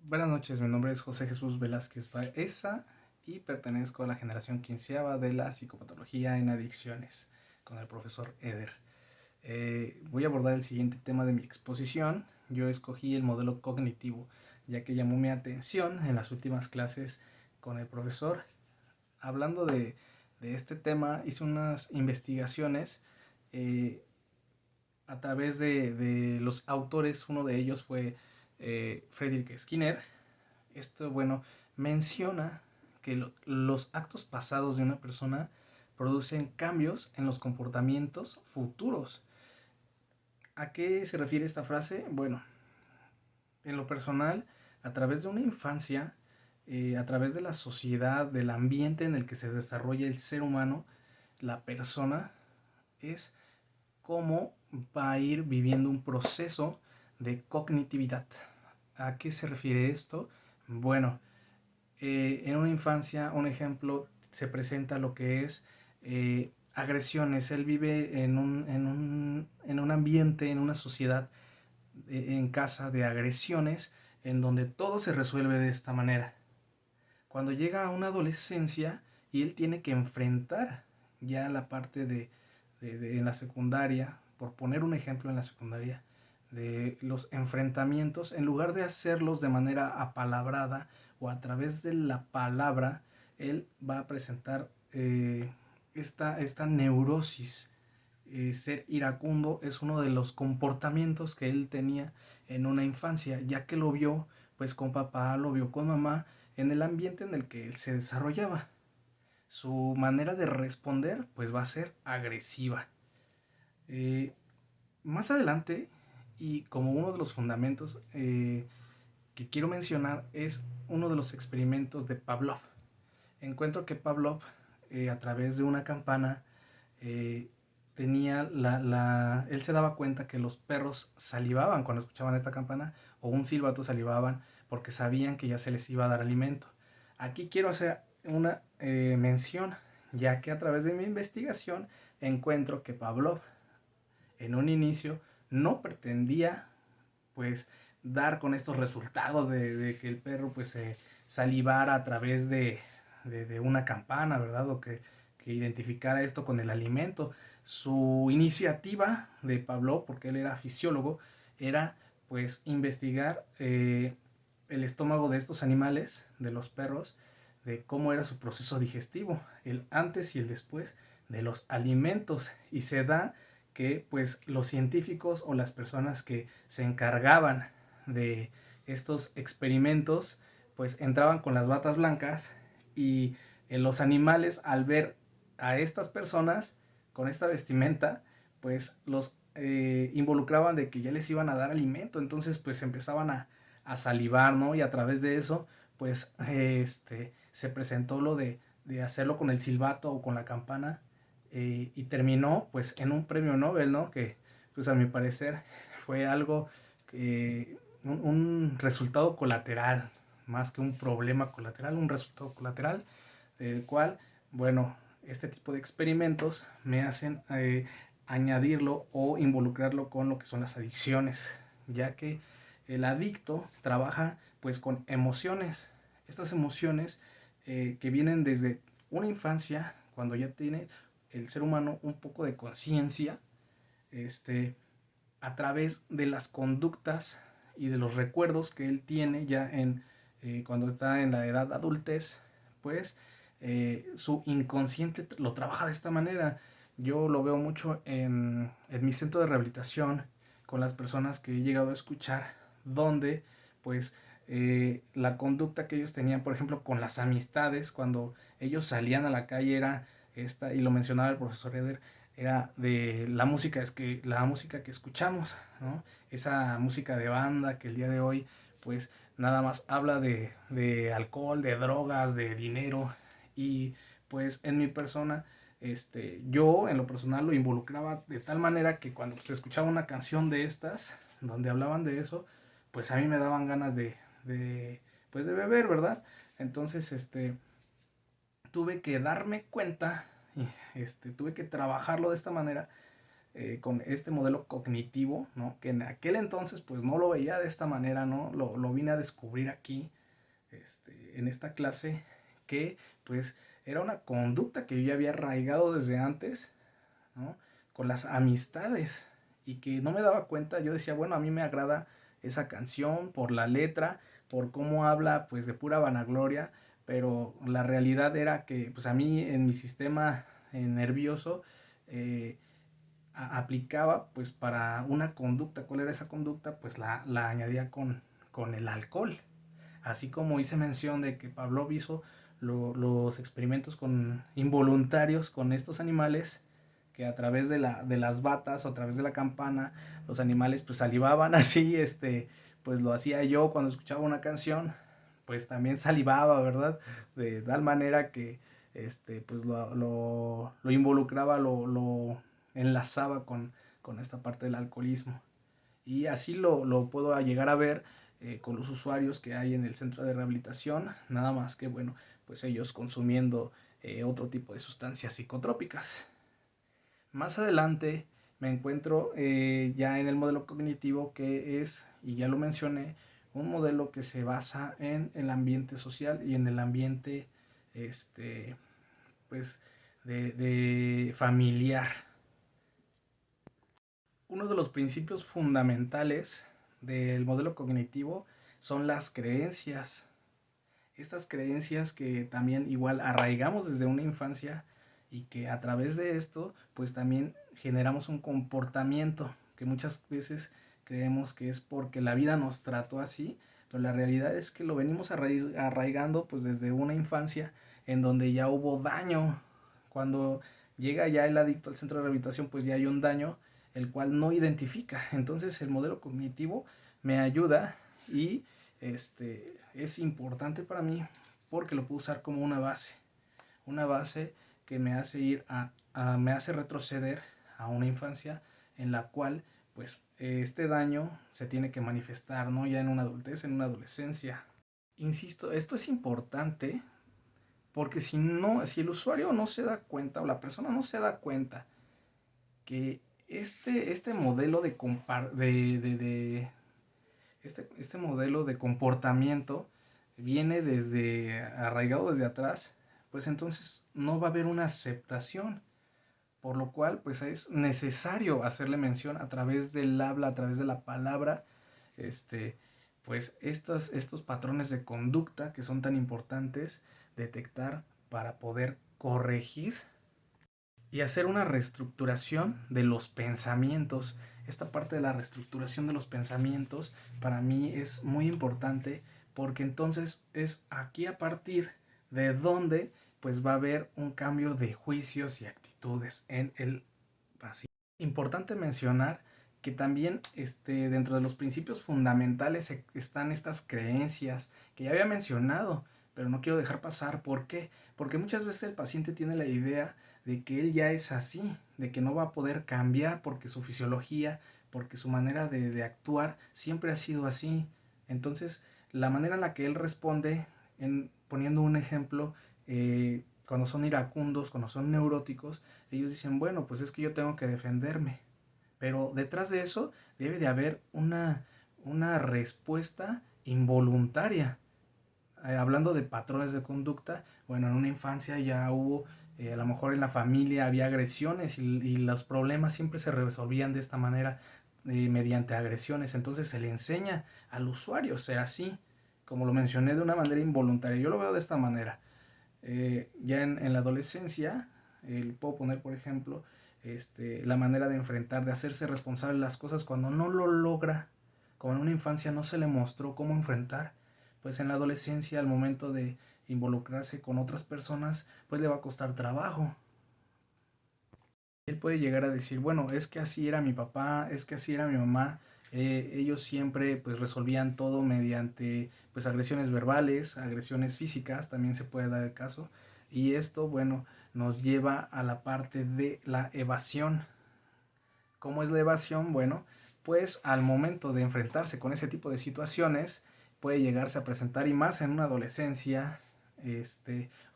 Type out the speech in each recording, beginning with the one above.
Buenas noches, mi nombre es José Jesús Velázquez Baeza y pertenezco a la generación quinceava de la psicopatología en adicciones con el profesor Eder. Voy a abordar el siguiente tema de mi exposición. Yo escogí el modelo cognitivo, ya que llamó mi atención en las últimas clases con el profesor. Hablando de este tema, hice unas investigaciones eh, a través de los autores. Uno de ellos fue Friedrich Skinner. Esto, bueno, menciona que los actos pasados de una persona producen cambios en los comportamientos futuros. ¿A qué se refiere esta frase? Bueno, en lo personal, a través de una infancia, a través de la sociedad, del ambiente en el que se desarrolla el ser humano, la persona es cómo va a ir viviendo un proceso de cognitividad. ¿A qué se refiere esto? Bueno, en una infancia, un ejemplo, se presenta lo que es agresiones. Él vive en un ambiente, en una sociedad, en casa de agresiones, en donde todo se resuelve de esta manera. Cuando llega a una adolescencia y él tiene que enfrentar ya la parte en la secundaria, por poner un ejemplo en la secundaria, de los enfrentamientos, en lugar de hacerlos de manera apalabrada o a través de la palabra, él va a presentar esta neurosis. Ser iracundo es uno de los comportamientos que él tenía en una infancia, ya que lo vio pues con papá, lo vio con mamá, en el ambiente en el que él se desarrollaba. Su manera de responder pues va a ser agresiva. Eh, Más adelante, y como uno de los fundamentos que quiero mencionar, es uno de los experimentos de Pavlov. Encuentro que Pavlov, a través de una campana, eh, tenía él se daba cuenta que los perros salivaban cuando escuchaban esta campana, o un silbato salivaban porque sabían que ya se les iba a dar alimento. Aquí quiero hacer una mención, ya que a través de mi investigación encuentro que Pavlov en un inicio no pretendía pues dar con estos resultados de que el perro pues salivara a través de una campana, ¿verdad? O que identificara esto con el alimento. Su iniciativa de Pablo, porque él era fisiólogo, era pues investigar el estómago de estos animales, de los perros, de cómo era su proceso digestivo, el antes y el después de los alimentos. Y se da que pues los científicos o las personas que se encargaban de estos experimentos pues entraban con las batas blancas y los animales, al ver a estas personas con esta vestimenta, pues los involucraban de que ya les iban a dar alimento. Entonces pues empezaban a salivar, ¿no? Y a través de eso pues se presentó lo de hacerlo con el silbato o con la campana, y terminó pues en un premio Nobel, ¿no? Que pues a mi parecer fue algo que un resultado colateral, más que un problema colateral, un resultado colateral, del cual, bueno, este tipo de experimentos me hacen añadirlo o involucrarlo con lo que son las adicciones, ya que el adicto trabaja pues con emociones. Estas emociones que vienen desde una infancia, cuando ya tiene el ser humano un poco de conciencia, este, a través de las conductas y de los recuerdos que él tiene ya cuando está en la edad adultez, pues su inconsciente lo trabaja de esta manera. Yo lo veo mucho en mi centro de rehabilitación con las personas que he llegado a escuchar, donde pues la conducta que ellos tenían, por ejemplo, con las amistades, cuando ellos salían a la calle era esta, y lo mencionaba el profesor Eder, era de la música que escuchamos, ¿no? Esa música de banda que el día de hoy pues nada más habla de alcohol, de drogas, de dinero. Y pues en mi persona, yo en lo personal lo involucraba de tal manera que cuando se escuchaba una canción de estas donde hablaban de eso, pues a mí me daban ganas pues de beber, ¿verdad? Entonces tuve que darme cuenta, y tuve que trabajarlo de esta manera, con este modelo cognitivo, ¿no? Que en aquel entonces pues no lo veía de esta manera, ¿no? Lo vine a descubrir aquí, en esta clase, que pues era una conducta que yo ya había arraigado desde antes, ¿no? Con las amistades, y que no me daba cuenta. Yo decía, bueno, a mí me agrada esa canción por la letra, por cómo habla, pues de pura vanagloria, pero la realidad era que pues a mí en mi sistema nervioso eh, aplicaba pues para una conducta. ¿Cuál era esa conducta? Pues la añadía con el alcohol. Así como hice mención de que Pavlov hizo los experimentos involuntarios con estos animales, que a través de las batas o a través de la campana, los animales pues salivaban así, pues lo hacía yo cuando escuchaba una canción, pues también salivaba, ¿verdad? De tal manera que pues lo involucraba, lo enlazaba con esta parte del alcoholismo. Y así lo puedo llegar a ver con los usuarios que hay en el centro de rehabilitación, nada más que, bueno, pues ellos consumiendo otro tipo de sustancias psicotrópicas. Más adelante me encuentro ya en el modelo cognitivo, que es, y ya lo mencioné, un modelo que se basa en el ambiente social y en el ambiente este, pues, de familiar. Uno de los principios fundamentales del modelo cognitivo son las creencias. Estas creencias que también igual arraigamos desde una infancia, y que a través de esto pues también generamos un comportamiento que muchas veces creemos que es porque la vida nos trató así, pero la realidad es que lo venimos arraigando pues desde una infancia en donde ya hubo daño. Cuando llega ya el adicto al centro de rehabilitación, pues ya hay un daño el cual no identifica. Entonces el modelo cognitivo me ayuda, y es importante para mí porque lo puedo usar como una base que me hace me hace retroceder a una infancia en la cual pues este daño se tiene que manifestar, ¿no? Ya en una adultez, en una adolescencia. Insisto, esto es importante porque si no, si el usuario no se da cuenta, o la persona no se da cuenta que este modelo este modelo de comportamiento viene desde arraigado desde atrás, pues entonces no va a haber una aceptación, por lo cual pues es necesario hacerle mención a través del habla, a través de la palabra, este, pues estos patrones de conducta que son tan importantes detectar para poder corregir y hacer una reestructuración de los pensamientos. Esta parte de la reestructuración de los pensamientos para mí es muy importante, porque entonces es aquí a partir de donde pues va a haber un cambio de juicios y actitudes en el paciente. Importante mencionar que también dentro de los principios fundamentales están estas creencias que ya había mencionado, pero no quiero dejar pasar. ¿Por qué? Porque muchas veces el paciente tiene la idea de que él ya es así, de que no va a poder cambiar porque su fisiología, porque su manera de actuar siempre ha sido así. Entonces, la manera en la que él responde, poniendo un ejemplo, cuando son iracundos, cuando son neuróticos, ellos dicen, bueno, pues es que yo tengo que defenderme. Pero detrás de eso debe de haber una respuesta involuntaria. Hablando de patrones de conducta, bueno, en una infancia ya hubo, a lo mejor en la familia había agresiones, y los problemas siempre se resolvían de esta manera, mediante agresiones. Entonces se le enseña al usuario ser así, como lo mencioné, de una manera involuntaria. Yo lo veo de esta manera. Ya en la adolescencia, puedo poner por ejemplo la manera de enfrentar, de hacerse responsable de las cosas cuando no lo logra. Como en una infancia no se le mostró cómo enfrentar, pues en la adolescencia, al momento de involucrarse con otras personas, pues le va a costar trabajo. Él puede llegar a decir, bueno, es que así era mi papá, es que así era mi mamá. Ellos siempre pues resolvían todo mediante pues agresiones verbales, agresiones físicas, también se puede dar el caso. Y esto, bueno, nos lleva a la parte de la evasión. ¿Cómo es la evasión? Bueno, pues al momento de enfrentarse con ese tipo de situaciones, puede llegarse a presentar, y más en una adolescencia,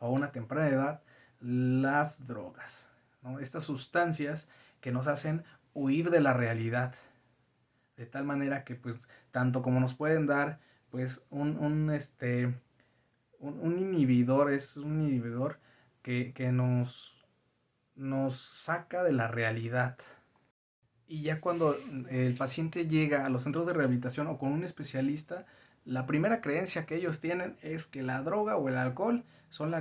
o una temprana edad, las drogas, ¿no? Estas sustancias que nos hacen huir de la realidad, de tal manera que pues tanto como nos pueden dar pues un inhibidor, es un inhibidor que nos saca de la realidad. Y ya cuando el paciente llega a los centros de rehabilitación o con un especialista, la primera creencia que ellos tienen es que la droga o el alcohol son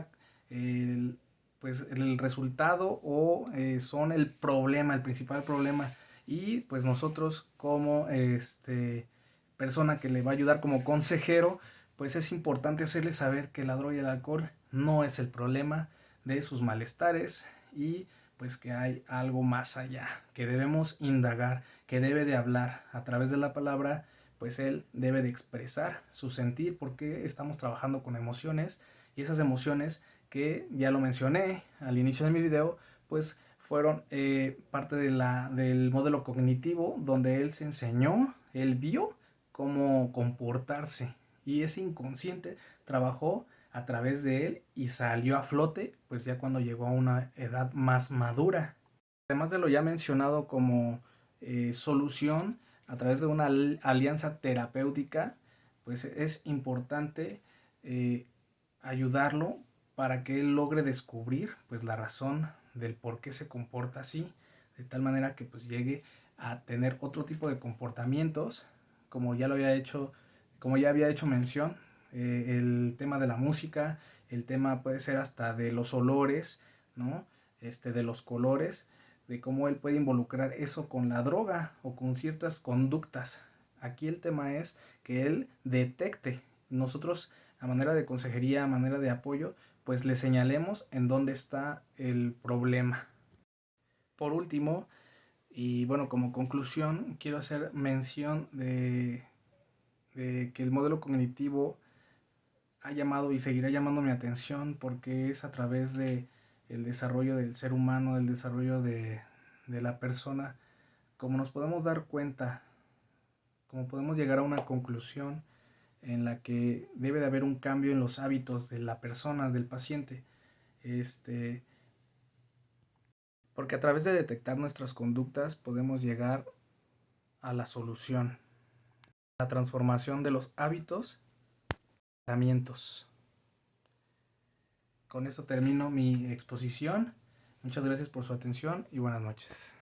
el, pues el resultado o son el problema, el principal problema. Y pues nosotros como persona que le va a ayudar como consejero, pues es importante hacerle saber que la droga y el alcohol no es el problema de sus malestares y pues que hay algo más allá, que debemos indagar, que debe de hablar a través de la palabra, pues él debe de expresar su sentir porque estamos trabajando con emociones y esas emociones que ya lo mencioné al inicio de mi video, pues fueron parte del modelo cognitivo donde él se enseñó, él vio cómo comportarse y ese inconsciente trabajó a través de él y salió a flote pues ya cuando llegó a una edad más madura. Además de lo ya mencionado como solución a través de una alianza terapéutica, pues es importante eh, ayudarlo para que él logre descubrir pues la razón del por qué se comporta así, de tal manera que pues llegue a tener otro tipo de comportamientos, como ya lo había hecho, como ya había hecho mención, el tema de la música, el tema puede ser hasta de los olores, ¿no? De los colores, de cómo él puede involucrar eso con la droga o con ciertas conductas. Aquí el tema es que él detecte. Nosotros, a manera de consejería, a manera de apoyo, pues le señalemos en dónde está el problema. Por último, y bueno, como conclusión, quiero hacer mención de que el modelo cognitivo ha llamado y seguirá llamando mi atención porque es a través de el desarrollo del ser humano, del desarrollo de la persona, como nos podemos dar cuenta, como podemos llegar a una conclusión en la que debe de haber un cambio en los hábitos de la persona, del paciente, porque a través de detectar nuestras conductas podemos llegar a la solución, la transformación de los hábitos, pensamientos. Con eso termino mi exposición. Muchas gracias por su atención y buenas noches.